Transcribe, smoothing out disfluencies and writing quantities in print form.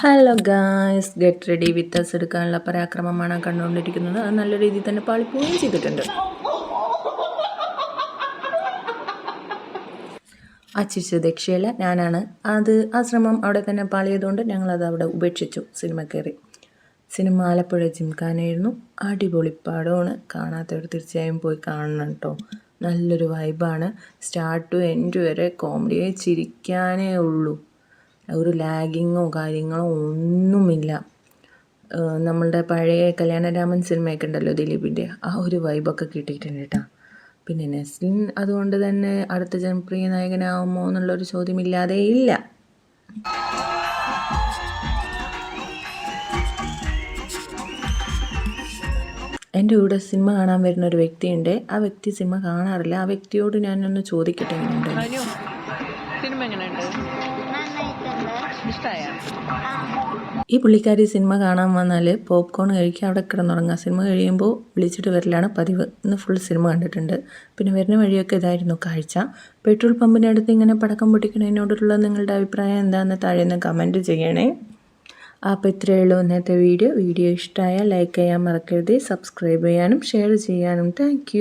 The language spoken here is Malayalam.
Hello guys, get ready with us എടുക്കാനുള്ള പരാക്രമമാണ് കണ്ടുകൊണ്ടിരിക്കുന്നത്. അത് നല്ല രീതിയിൽ തന്നെ പാളിപ്പോവുകയും ചെയ്തിട്ടുണ്ട്. അച്ചിച്ച് ദക്ഷയല്ല, ഞാനാണ്. ആ ശ്രമം അവിടെ തന്നെ പാളിയതുകൊണ്ട് ഞങ്ങളത് അവിടെ ഉപേക്ഷിച്ചു. സിനിമ കയറി. സിനിമ ആലപ്പുഴ ജിംഖാനയായിരുന്നു. അടിപൊളി പടമാണ്. കാണാത്തവർ തീർച്ചയായും പോയി കാണണം കേട്ടോ. നല്ലൊരു വൈബാണ്. സ്റ്റാർട്ട് ടു എൻഡ് വരെ കോമഡിയെ ചിരിക്കാനേ ഉള്ളൂ. ഒരു ലാഗിങ്ങോ കാര്യങ്ങളോ ഒന്നുമില്ല. നമ്മളുടെ പഴയ കല്യാണരാമൻ സിനിമയൊക്കെ ഉണ്ടല്ലോ ദിലീപിൻ്റെ, ആ ഒരു വൈബൊക്കെ കിട്ടിയിട്ടുണ്ട് കേട്ടോ. പിന്നെ നെസ്ലിൻ അതുകൊണ്ട് തന്നെ അടുത്ത ജനപ്രിയ നായകനാവുമോ എന്നുള്ളൊരു ചോദ്യമില്ലാതെ ഇല്ല. എൻ്റെ കൂടെ സിനിമ കാണാൻ വരുന്ന ഒരു വ്യക്തിയുണ്ട്. ആ വ്യക്തി സിനിമ കാണാറില്ല. ആ വ്യക്തിയോട് ഞാനൊന്ന് ചോദിക്കട്ടെ എങ്ങനെയുണ്ട്. ഈ പുള്ളിക്കാരി സിനിമ കാണാൻ വന്നാൽ പോപ്കോൺ കഴിക്കുക, അവിടെ കിടന്നുറങ്ങുക. സിനിമ കഴിയുമ്പോൾ വിളിച്ചിട്ട് വരലാണ് പതിവ്. ഇന്ന് ഫുൾ സിനിമ കണ്ടിട്ടുണ്ട്. പിന്നെ വരുന്ന വഴിയൊക്കെ ഇതായിരുന്നു കാഴ്ച. പെട്രോൾ പമ്പിൻ്റെ അടുത്ത് ഇങ്ങനെ പടക്കം പൊട്ടിക്കുന്നതിനോടുള്ള നിങ്ങളുടെ അഭിപ്രായം എന്താണെന്ന് താഴെ നിന്ന് കമൻറ്റ് ചെയ്യണേ. അപ്പോൾ ഇത്രയേ ഉള്ളൂ ഇന്നത്തെ വീഡിയോ ഇഷ്ടമായാൽ ലൈക്ക് ചെയ്യാൻ മറക്കരുത്. സബ്സ്ക്രൈബ് ചെയ്യാനും ഷെയർ ചെയ്യാനും. താങ്ക്